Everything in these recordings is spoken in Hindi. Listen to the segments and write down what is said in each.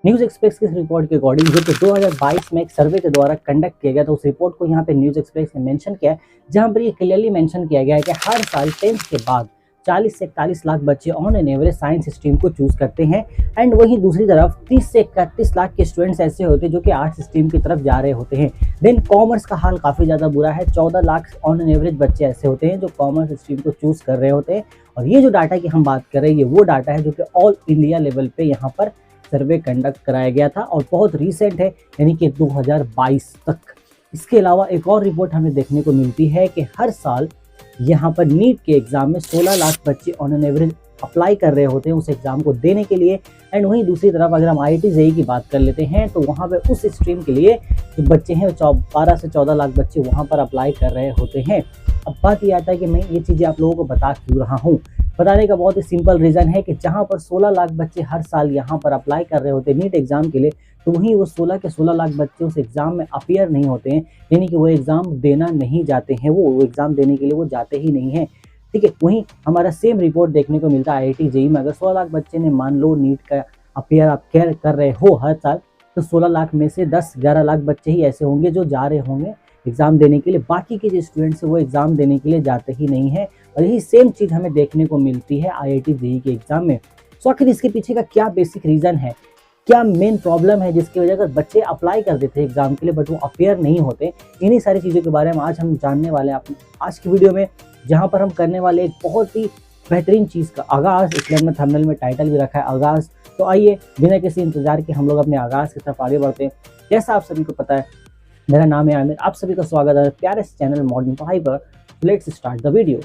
न्यूज़ एक्सप्रेस की इस रिपोर्ट के अकॉर्डिंग जो कि 2022 में एक सर्वे के द्वारा कंडक्ट किया गया था, उस रिपोर्ट को यहाँ पे न्यूज़ एक्सप्रेस ने मेंशन किया है, जहाँ पर ये क्लियरली मेंशन किया गया है कि हर साल 10th के बाद 40 से 41 लाख बच्चे on an average science stream को चूज करते हैं। एंड वहीं दूसरी तरफ 30 से 31 लाख के स्टूडेंट्स ऐसे होते हैं जो कि आर्ट्स स्ट्रीम की तरफ जा रहे होते हैं। देन कॉमर्स का हाल काफ़ी ज़्यादा बुरा है, 14 लाख ऑन एन एवरेज बच्चे ऐसे होते हैं जो कॉमर्स स्ट्रीम को चूज कर रहे होते हैं। और ये जो डाटा की हम बात कर रहे हैं, ये वो डाटा है जो कि ऑल इंडिया लेवल पे यहाँ पर सर्वे कंडक्ट कराया गया था और बहुत रिसेंट है, यानी कि 2022 तक। इसके अलावा एक और रिपोर्ट हमें देखने को मिलती है कि हर साल यहाँ पर नीट के एग्जाम में 16 लाख बच्चे ऑन एन एवरेज अप्लाई कर रहे होते हैं उस एग्जाम को देने के लिए। एंड वहीं दूसरी तरफ अगर हम IIT JEE की बात कर लेते हैं तो वहाँ पे उस स्ट्रीम के लिए जो बच्चे हैं 12 से 14 लाख बच्चे वहाँ पर अप्लाई कर रहे होते हैं। अब बात ये आता है कि मैं ये चीज़ें आप लोगों को बता क्यों रहा हूँ। बताने का बहुत ही सिंपल रीज़न है कि जहाँ पर 16 लाख बच्चे हर साल यहाँ पर अप्लाई कर रहे होते हैं नीट एग्जाम के लिए, तो वहीं वो 16 के 16 लाख बच्चे उस एग्ज़ाम में अपीयर नहीं होते हैं, यानी कि वो एग्ज़ाम देना नहीं जाते हैं, वो एग्ज़ाम देने के लिए वो जाते ही नहीं हैं। ठीक है, वहीं हमारा सेम रिपोर्ट देखने को मिलता है IIT JEE में। अगर 16 लाख बच्चे ने मान लो नीट का अपीयर आप कर रहे हो हर साल, तो 16 लाख में से 10-11 लाख बच्चे ही ऐसे होंगे जो जा रहे होंगे एग्ज़ाम देने के लिए। बाकी के जो स्टूडेंट्स हैं वो एग्ज़ाम देने के लिए जाते ही नहीं हैं। और यही सेम चीज़ हमें देखने को मिलती है IIT JEE के एग्ज़ाम में। सो आखिर इसके पीछे का क्या बेसिक रीज़न है, क्या मेन प्रॉब्लम है जिसकी वजह से बच्चे अप्लाई कर देते हैं एग्जाम के लिए बट वो अपीयर नहीं होते। इन्हीं सारी चीज़ों के बारे में आज हम जानने वाले हैं आज की वीडियो में, जहाँ पर हम करने वाले एक बहुत ही बेहतरीन चीज़ का आगाज़। इसलिए हमने थंबनेल में टाइटल भी रखा है आगाज़। तो आइए बिना किसी इंतजार के हम लोग अपने आगाज़ की तरफ आगे बढ़ते हैं। जैसा आप सभी को पता है, मेरा नाम है आमिर, आप सभी का स्वागत है प्यारे से चैनल मॉडर्न पढ़ाई पर। Let's start the video.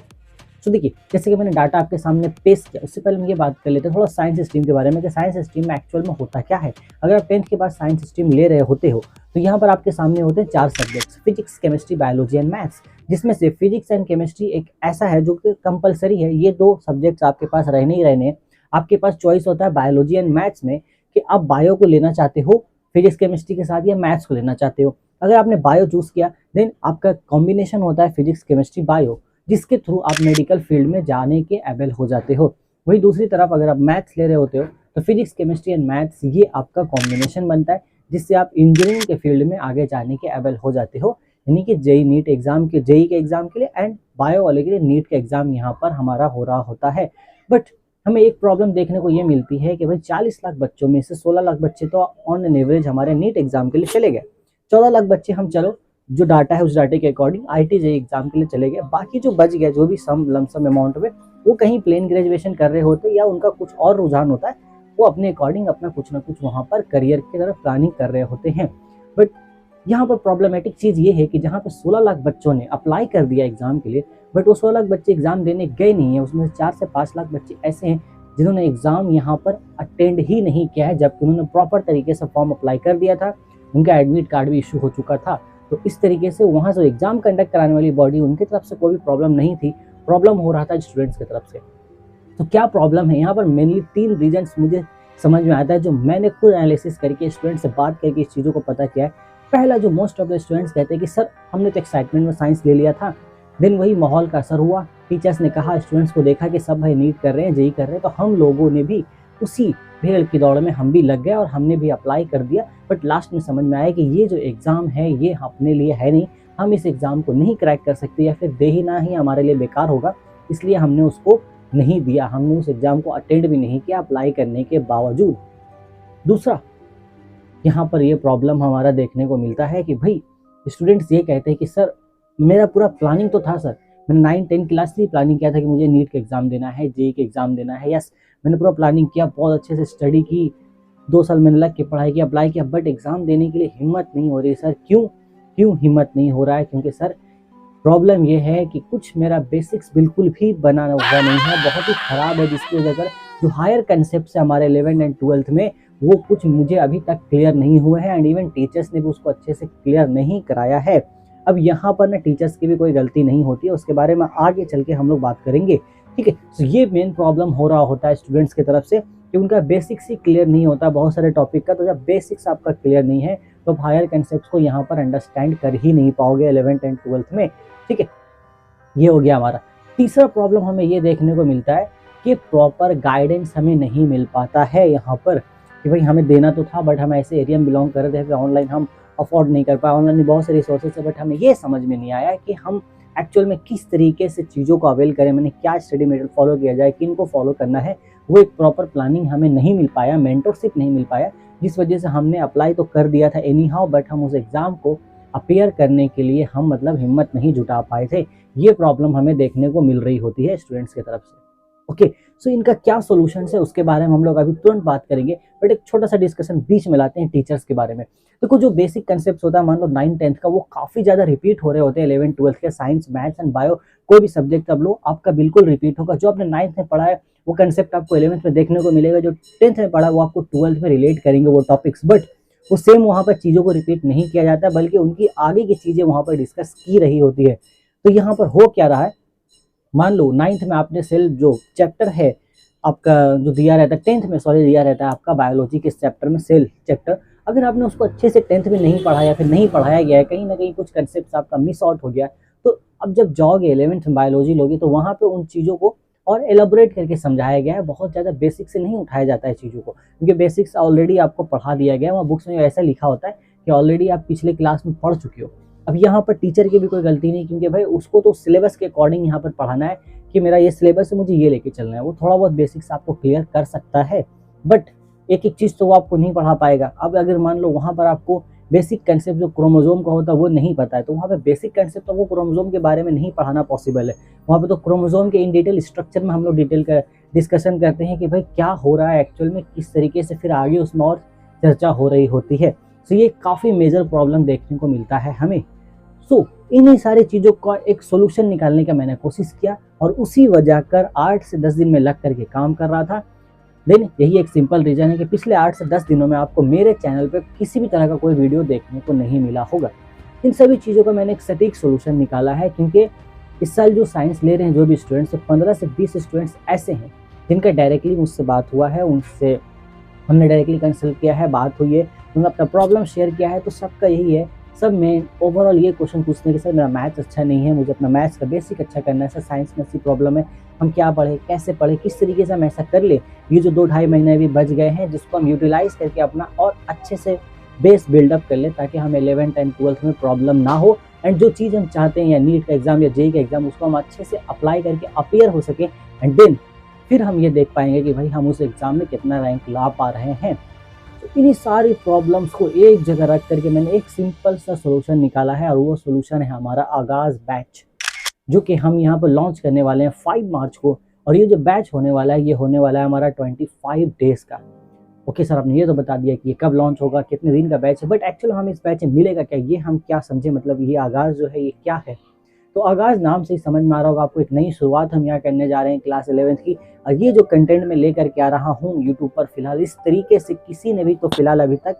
तो देखिए, जैसे कि मैंने डाटा आपके सामने पेश किया, उससे पहले हम ये बात कर लेते हैं थोड़ा साइंस स्ट्रीम के बारे में कि साइंस स्ट्रीम में एक्चुअल में होता क्या है। अगर आप 10th के बाद साइंस स्ट्रीम ले रहे होते हो तो यहाँ पर आपके सामने होते हैं 4 subjects, physics, chemistry, biology and maths, जिसमें से फिजिक्स एंड केमिस्ट्री एक ऐसा है जो कि कंपलसरी है। ये 2 सब्जेक्ट्स आपके पास रहने ही रहने हैं। आपके पास चॉइस होता है बायोलॉजी एंड मैथ्स में कि आप बायो को लेना चाहते हो फिजिक्स केमिस्ट्री के साथ या मैथ्स को लेना चाहते हो। अगर आपने बायो चूज़ किया देन आपका कॉम्बिनेशन होता है फिजिक्स केमिस्ट्री बायो, जिसके थ्रू आप मेडिकल फील्ड में जाने के एबल हो जाते हो। वहीं दूसरी तरफ अगर आप मैथ्स ले रहे होते हो तो फिजिक्स केमिस्ट्री एंड मैथ्स ये आपका कॉम्बिनेशन बनता है, जिससे आप इंजीनियरिंग के फील्ड में आगे जाने के एबल हो जाते हो। यानी कि जेई नीट एग्जाम के जेई के एग्जाम के लिए एंड बायो वाले के लिए नीट के एग्जाम यहाँ पर हमारा हो रहा होता है। बट हमें एक प्रॉब्लम देखने को ये मिलती है कि भाई 40 लाख बच्चों में से 16 लाख बच्चे तो ऑन एन एवरेज हमारे नीट एग्जाम के लिए चले गए। 14 लाख बच्चे हम चलो जो डाटा है उस डाटे के अकॉर्डिंग IIT JEE एग्जाम के लिए चले गए। बाकी जो बच गया, जो भी सम लमसम अमाउंट में, वो कहीं प्लेन ग्रेजुएशन कर रहे होते या उनका कुछ और रुझान होता है, वो अपने अकॉर्डिंग अपना कुछ ना कुछ वहाँ पर करियर की तरफ प्लानिंग कर रहे होते हैं। बट यहाँ पर प्रॉब्लमेटिक चीज़ ये है कि जहाँ पे 16 लाख बच्चों ने अप्लाई कर दिया एग्जाम के लिए, बट वो 16 लाख बच्चे एग्जाम देने गए नहीं है। उसमें 4 से 5 लाख बच्चे ऐसे हैं जिन्होंने एग्जाम यहाँ पर अटेंड ही नहीं किया है, जबकि उन्होंने प्रॉपर तरीके से फॉर्म अप्लाई कर दिया था, उनका एडमिट कार्ड भी इशू हो चुका था। तो इस तरीके से वहाँ से एग्जाम कंडक्ट कराने वाली बॉडी, उनकी तरफ से कोई भी प्रॉब्लम नहीं थी, प्रॉब्लम हो रहा था स्टूडेंट्स की तरफ से। तो क्या प्रॉब्लम है यहाँ पर? मेनली 3 रीजन्स मुझे समझ में आता है, जो मैंने खुद एनालिसिस करके स्टूडेंट से बात करके इस चीज़ों को पता किया है। पहला, जो मोस्ट ऑफ द स्टूडेंट्स कहते हैं कि सर हमने तो एक्साइटमेंट में साइंस ले लिया था, देन वही माहौल का असर हुआ, टीचर्स ने कहा, स्टूडेंट्स को देखा कि सब भाई नीट कर रहे हैं, जेई कर रहे हैं, तो हम लोगों ने भी उसी भेड़ की दौड़ में हम भी लग गए और हमने भी अप्लाई कर दिया। बट लास्ट में समझ में आया कि ये जो एग्ज़ाम है ये अपने लिए है नहीं, हम इस एग्ज़ाम को नहीं क्रैक कर सकते या फिर दे ही ना ही हमारे लिए बेकार होगा, इसलिए हमने उसको नहीं दिया, हमने उस एग्ज़ाम को अटेंड भी नहीं किया अप्लाई करने के बावजूद। दूसरा, यहाँ पर ये प्रॉब्लम हमारा देखने को मिलता है कि भाई स्टूडेंट्स ये कहते हैं कि सर मेरा पूरा प्लानिंग तो था, सर मैंने 9-10 क्लास से प्लानिंग किया था कि मुझे नीट का एग्ज़ाम देना है, जेई का एग्ज़ाम देना है, यस मैंने पूरा प्लानिंग किया, बहुत अच्छे से स्टडी की, 2 साल मैंने लग के पढ़ाई की, अप्लाई किया, बट एग्ज़ाम देने के लिए हिम्मत नहीं हो रही। सर क्यों हिम्मत नहीं हो रहा है? क्योंकि सर प्रॉब्लम ये है कि कुछ मेरा बेसिक्स बिल्कुल भी बना हुआ नहीं है, बहुत ही ख़राब है, जिसकी वजह से जो हायर कंसेप्ट है हमारे 11th एंड 12th में, वो कुछ मुझे अभी तक क्लियर नहीं हुए हैं एंड इवन टीचर्स ने भी उसको अच्छे से क्लियर नहीं कराया है। अब यहाँ पर ना टीचर्स की भी कोई गलती नहीं होती है, उसके बारे में आगे चल के हम लोग बात करेंगे। ठीक है, तो ये मेन प्रॉब्लम हो रहा होता है स्टूडेंट्स की तरफ से कि उनका बेसिक्स ही क्लियर नहीं होता बहुत सारे टॉपिक का। तो जब बेसिक्स आपका क्लियर नहीं है तो आप हायर कंसेप्ट को यहाँ पर अंडरस्टैंड कर ही नहीं पाओगे 11th एंड 12th में। ठीक है, ये हो गया हमारा। तीसरा प्रॉब्लम हमें ये देखने को मिलता है कि प्रॉपर गाइडेंस हमें नहीं मिल पाता है यहाँ पर। कि भाई हमें देना तो था, बट हम ऐसे एरिया में बिलोंग कर रहे थे कि ऑनलाइन हम अफोर्ड नहीं कर पाए। ऑनलाइन बहुत से रिसोर्सेज है, बट हमें ये समझ में नहीं आया कि हम एक्चुअल में किस तरीके से चीज़ों को अवेल करें, मैंने क्या स्टडी मेथड फॉलो किया जाए, किन को फॉलो करना है। वो एक प्रॉपर प्लानिंग हमें नहीं मिल पाया, मेंटरशिप नहीं मिल पाया, जिस वजह से हमने अप्लाई तो कर दिया था एनी हाउ, बट हम उस एग्ज़ाम को अपीयर करने के लिए हम मतलब हिम्मत नहीं जुटा पाए थे। ये प्रॉब्लम हमें देखने को मिल रही होती है स्टूडेंट्स की तरफ से। ओके, सो इनका क्या सॉल्यूशन है उसके बारे में हम लोग अभी तुरंत बात करेंगे, बट एक छोटा सा डिस्कशन बीच में लाते हैं टीचर्स के बारे में। देखो, जो बेसिक कंसेप्ट होता है, मान लो 9th 10th का, वो काफ़ी ज़्यादा रिपीट हो रहे होते हैं 11th 12th के। साइंस, मैथ्स एंड बायो, कोई भी सब्जेक्ट अब लो, आपका बिल्कुल रिपीट होगा। जो आपने 9th में पढ़ा है वो कंसेप्ट आपको 11th में देखने को मिलेगा, जो 10th में पढ़ा वो आपको 12th में रिलेट करेंगे वो टॉपिक्स, बट वो सेम वहाँ पर चीज़ों को रिपीट नहीं किया जाता, बल्कि उनकी आगे की चीज़ें वहाँ पर डिस्कस की रही होती है। तो यहाँ पर हो क्या रहा है, मान लो 9th में आपने सेल जो चैप्टर है आपका जो दिया रहता है, 10th में सॉरी दिया रहता है आपका बायोलॉजी के चैप्टर में सेल चैप्टर, अगर आपने उसको अच्छे से 10th में नहीं पढ़ा या फिर नहीं पढ़ाया गया है, कहीं ना कहीं कुछ कंसेप्ट आपका मिस आउट हो गया, तो अब जब जाओगे 11th में बायोलॉजी लोगे तो वहाँ पे उन चीज़ों को और एलाबोरेट करके समझाया गया है। बहुत ज़्यादा बेसिक से नहीं उठाया जाता है चीज़ों को, क्योंकि बेसिक्स ऑलरेडी आपको पढ़ा दिया गया है। वहाँ बुक्स में ऐसा लिखा होता है कि ऑलरेडी आप पिछले क्लास में पढ़ चुके हो। अब यहाँ पर टीचर की भी कोई गलती नहीं, क्योंकि भाई उसको तो सिलेबस के अकॉर्डिंग यहाँ पर पढ़ाना है कि मेरा ये सिलेबस है, मुझे ये लेके चलना है। वो थोड़ा बहुत बेसिक्स आपको क्लियर कर सकता है, बट एक एक चीज़ तो वो आपको नहीं पढ़ा पाएगा। अब अगर मान लो वहाँ पर आपको बेसिक कंसेप्ट जो क्रोमोजोम का होता है वो नहीं पता है, तो वहाँ पे बेसिक कंसेप्ट तो वो क्रोमोजोम के बारे में नहीं पढ़ाना पॉसिबल है। वहाँ पे तो क्रोमोजोम के इन डिटेल स्ट्रक्चर में हम लोग डिटेल का डिस्कशन करते हैं कि भाई क्या हो रहा है एक्चुअल में, किस तरीके से फिर आगे उसमें और चर्चा हो रही होती है। तो ये काफ़ी मेजर प्रॉब्लम देखने को मिलता है हमें। सो इन्हीं सारी चीज़ों का एक सोल्यूशन निकालने का मैंने कोशिश किया, और उसी वजह कर 8 से 10 दिन में लग करके काम कर रहा था। देन यही एक सिंपल रीज़न है कि पिछले 8 से 10 दिनों में आपको मेरे चैनल पे किसी भी तरह का कोई वीडियो देखने को नहीं मिला होगा। इन सभी चीज़ों का मैंने एक सटीक सोल्यूशन निकाला है, क्योंकि इस साल जो साइंस ले रहे हैं जो भी स्टूडेंट्स, तो 15 से 20 स्टूडेंट्स ऐसे हैं जिनका डायरेक्टली मुझसे बात हुआ है, उनसे हमने डायरेक्टली कंसल्ट किया है, बात हुई है, उन्होंने अपना प्रॉब्लम शेयर किया है। तो सबका यही है, सब में ओवरऑल ये क्वेश्चन पूछने के सर मेरा मैथ्स अच्छा नहीं है, मुझे अपना मैथ्स का बेसिक अच्छा करना है, सर साइंस में ऐसी प्रॉब्लम है, हम क्या पढ़े, कैसे पढ़े, किस तरीके से हम ऐसा कर ले। ये जो 2-2.5 महीने भी बच गए हैं, जिसको हम यूटिलाइज करके अपना और अच्छे से बेस बिल्डअप कर ले, ताकि हमें 11th एंड 12th में प्रॉब्लम ना हो, एंड जो चीज़ हम चाहते हैं या नीट का एग्जाम या जेईई का एग्जाम, उसको हम अच्छे से अप्लाई करके अपीयर हो सके, एंड देन फिर हम ये देख पाएंगे कि भाई हम उस एग्जाम में कितना रैंक ला पा रहे हैं। तो इन्हीं सारी प्रॉब्लम्स को एक जगह रख करके मैंने एक सिंपल सा सोल्यूशन निकाला है, और वो सोल्यूशन है हमारा आगाज़ बैच, जो कि हम यहाँ पर लॉन्च करने वाले हैं 5 मार्च को। और ये जो बैच होने वाला है, ये होने वाला है हमारा 25 डेज़ का। ओके सर, आपने ये तो बता दिया कि ये कब लॉन्च होगा, कितने दिन का बैच है, बट एक्चुअली हमें इस बैच में मिलेगा क्या, ये हम क्या समझे, मतलब ये आगाज़ जो है ये क्या है। तो आगाज़ नाम से ही समझ में आ रहा होगा आपको, एक नई शुरुआत हम यहाँ करने जा रहे हैं क्लास 11th की। और ये जो कंटेंट मैं लेकर के आ रहा हूँ यूट्यूब पर, फिलहाल इस तरीके से किसी ने भी तो फिलहाल अभी तक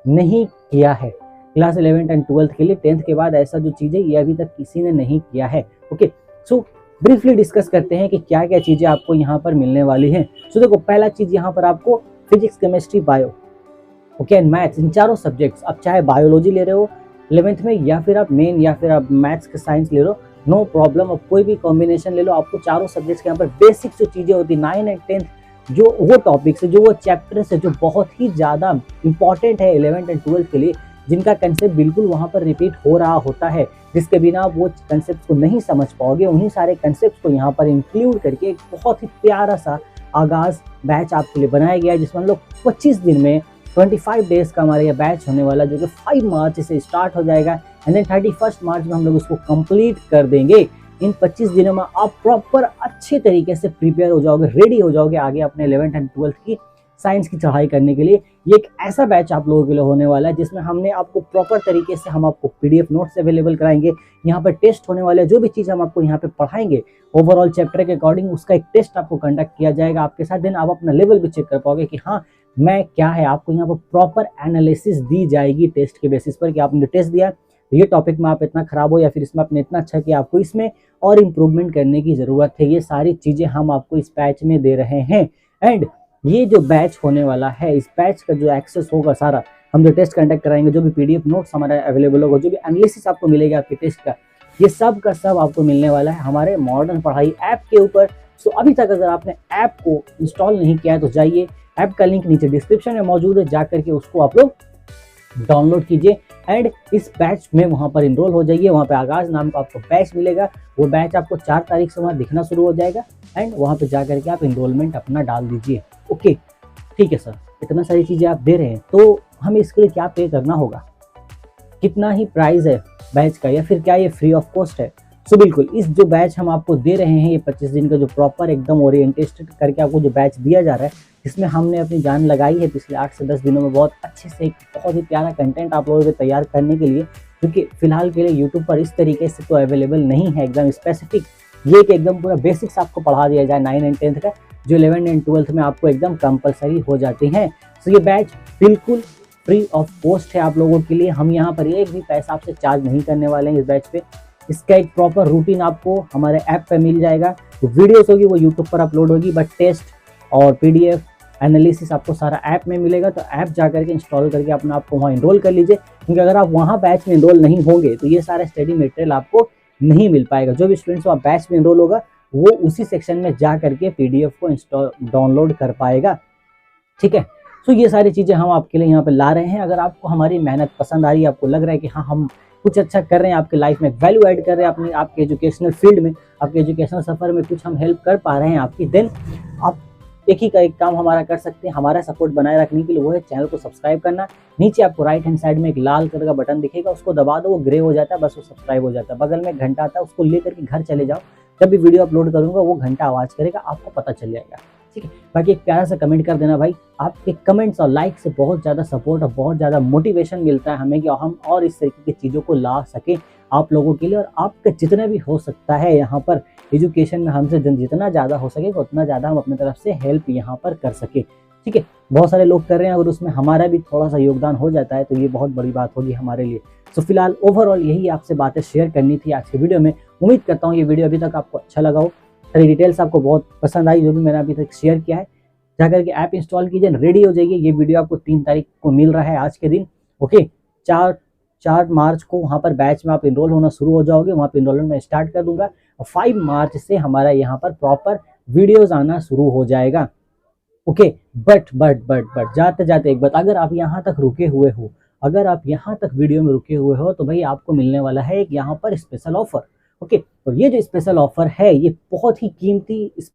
नहीं किया है। क्लास 11th एंड 12th के लिए 10th के बाद ऐसा जो चीज़ें ये अभी तक किसी ने नहीं किया है। ओके, सो ब्रीफली डिस्कस करते हैं कि क्या क्या चीज़ें आपको यहाँ पर मिलने वाली हैं। सो देखो, पहला चीज़ यहाँ पर आपको physics, chemistry, bio, okay and maths, इन चारों सब्जेक्ट्स, आप चाहे बायोलॉजी ले रहे हो 11th में, या फिर आप मेन, या फिर आप मैथ्स के साइंस ले लो, नो प्रॉब्लम, अब कोई भी कॉम्बिनेशन ले लो, आपको चारों सब्जेक्ट्स के यहाँ पर बेसिक जो चीज़ें होती 9 एंड 10th, जो वो टॉपिक्स है, जो वो चैप्टर्स है, जो बहुत ही ज़्यादा इंपॉर्टेंट है 11th एंड 12th के लिए, जिनका कंसेप्ट बिल्कुल वहाँ पर रिपीट हो रहा होता है, जिसके बिना आप वो कंसेप्ट को नहीं समझ पाओगे, उन्हीं सारे कंसेप्ट को यहाँ पर इंक्लूड करके एक बहुत ही प्यारा सा आगाज़ बैच आपके लिए बनाया गया है, जिसमें हम लोग 25 दिन में 25 डेज़ का हमारा ये बैच होने वाला, जो कि 5 मार्च से स्टार्ट हो जाएगा, एंड देन 31 मार्च में हम लोग उसको कंप्लीट कर देंगे। इन 25 दिनों में आप प्रॉपर अच्छे तरीके से प्रिपेयर हो जाओगे, रेडी हो जाओगे आगे अपने 11th एंड 12th की साइंस की चढ़ाई करने के लिए। ये एक ऐसा बैच आप लोगों के लिए होने वाला है जिसमें हमने आपको प्रॉपर तरीके से, हम आपको PDF नोट्स अवेलेबल कराएंगे, यहाँ पर टेस्ट होने वाले, जो भी चीज़ हम आपको यहाँ पे पढ़ाएंगे ओवरऑल चैप्टर के अकॉर्डिंग, उसका एक टेस्ट आपको कंडक्ट किया जाएगा आपके साथ। देन आप अपना लेवल भी चेक कर पाओगे कि हाँ मैं क्या है, आपको यहाँ पर प्रॉपर एनालिसिस दी जाएगी टेस्ट के बेसिस पर, कि आपने टेस्ट दिया तो ये टॉपिक में आप इतना खराब हो, या फिर इसमें आपने इतना अच्छा किया, आपको इसमें और इम्प्रूवमेंट करने की ज़रूरत है। ये सारी चीज़ें हम आपको इस बैच में दे रहे हैं। एंड ये जो बैच होने वाला है, इस बैच का जो एक्सेस होगा सारा, हम जो टेस्ट कंडक्ट कराएंगे, जो भी PDF नोट्स हमारा अवेलेबल होगा, जो भी एनालिसिस आपको मिलेगा आपके टेस्ट का, ये सब का सब आपको मिलने वाला है हमारे मॉडर्न पढ़ाई ऐप के ऊपर, सो अभी तक अगर आपने ऐप को इंस्टॉल नहीं किया है तो जाइए, ऐप का लिंक नीचे डिस्क्रिप्शन में मौजूद है, जा करके उसको आप लोग डाउनलोड कीजिए एंड इस बैच में वहाँ पर इनरोल हो जाइए। वहाँ पे आगाज नाम का आपको बैच मिलेगा, वो बैच आपको 4 तारीख से वहाँ दिखना शुरू हो जाएगा एंड वहाँ पे जा करके आप इनरोलमेंट अपना डाल दीजिए। ओके, ठीक है सर, इतना सारी चीज़ें आप दे रहे हैं तो हमें इसके लिए क्या पे करना होगा, कितना ही प्राइस है बैच का, या फिर क्या ये फ्री ऑफ कॉस्ट है? सो बिल्कुल, इस जो बैच हम आपको दे रहे हैं, ये 25 दिन का जो प्रॉपर एकदम ओरिएंटेड करके आपको जो बैच दिया जा रहा है, इसमें हमने अपनी जान लगाई है पिछले 8 से 10 दिनों में बहुत अच्छे से एक बहुत ही प्यारा कंटेंट आप लोगों को तैयार करने के लिए, क्योंकि फिलहाल के लिए यूट्यूब पर इस तरीके से तो अवेलेबल नहीं है एकदम स्पेसिफिक, ये कि एकदम पूरा बेसिक्स आपको पढ़ा दिया जाए 9 एंड 10th का, जो 11 एंड 12th में आपको एकदम कंपलसरी हो जाती हैं। सो ये बैच बिल्कुल फ्री ऑफ कॉस्ट है आप लोगों के लिए। हम यहाँ पर एक भी पैसा आपसे चार्ज नहीं करने वाले हैं इस बैच पे। इसका एक प्रॉपर रूटीन आपको हमारे ऐप पे मिल जाएगा, तो वीडियोस होगी वो यूट्यूब पर अपलोड होगी, बट टेस्ट और पीडीएफ एनालिसिस आपको सारा ऐप में मिलेगा। तो ऐप जा करके इंस्टॉल करके अपना आपको वहाँ इनरोल कर लीजिए, क्योंकि अगर आप वहाँ बैच में इनरोल नहीं होंगे तो ये सारा स्टडी मटेरियल आपको नहीं मिल पाएगा। जो भी स्टूडेंट्स वहाँ बैच में इनरोल होगा वो उसी सेक्शन में जा करके पीडीएफ को इंस्टॉल डाउनलोड कर पाएगा। ठीक है, तो ये सारी चीज़ें हम आपके लिए यहाँ पे ला रहे हैं। अगर आपको हमारी मेहनत पसंद आ रही है, आपको लग रहा है कि हाँ हम कुछ अच्छा कर रहे हैं, आपके लाइफ में वैल्यू ऐड कर रहे हैं, अपनी आपके एजुकेशनल फील्ड में, आपके एजुकेशनल सफ़र में कुछ हम हेल्प कर पा रहे हैं आपकी, देन आप एक ही का एक काम हमारा कर सकते हैं हमारा सपोर्ट बनाए रखने के लिए, वो है चैनल को सब्सक्राइब करना। नीचे आपको राइट हैंड साइड में एक लाल कलर का बटन दिखेगा, उसको दबा दो, वो ग्रे हो जाता है, बस वो सब्सक्राइब हो जाता है। बगल में घंटा आता है, उसको लेकर के घर चले जाओ, जब भी वीडियो अपलोड करूंगा वो घंटा आवाज़ करेगा, आपको पता चल जाएगा। ठीक है, बाकी एक प्यारा सा कमेंट कर देना भाई, आपके कमेंट्स और लाइक से बहुत ज़्यादा सपोर्ट और बहुत ज़्यादा मोटिवेशन मिलता है हमें कि हम और इस तरीके की चीज़ों को ला सकें आप लोगों के लिए, और आपके जितना भी हो सकता है यहाँ पर एजुकेशन में हमसे जितना ज़्यादा हो सकेगा उतना ज़्यादा हम अपनी तरफ से हेल्प यहाँ पर कर सके। ठीक है, बहुत सारे लोग कर रहे हैं, अगर उसमें हमारा भी थोड़ा सा योगदान हो जाता है तो ये बहुत बड़ी बात होगी हमारे लिए। सो फिलहाल ओवरऑल यही आपसे बातें शेयर करनी थी आज की वीडियो में। उम्मीद करता हूँ ये वीडियो अभी तक आपको अच्छा लगा हो, सारी डिटेल्स आपको बहुत पसंद आई जो भी मैंने अभी तक शेयर किया है। जाकर के ऐप इंस्टॉल कीजिए, रेडी हो जाइए। ये वीडियो आपको 3 तारीख को मिल रहा है आज के दिन। ओके, 4 मार्च को वहाँ पर बैच में आप इनरोल होना शुरू हो जाओगे, वहाँ पर इनरोलमेंट मैं स्टार्ट कर दूंगा और 5 मार्च से हमारा यहाँ पर प्रॉपर वीडियोज आना शुरू हो जाएगा। ओके, बट जाते जाते एक बात, अगर आप यहाँ तक रुके हुए हो, अगर आप यहाँ तक वीडियो में रुके हुए हो तो भाई आपको मिलने वाला है एक यहाँ पर स्पेशल ऑफर। ओके, और ये जो स्पेशल ऑफर है ये बहुत ही कीमती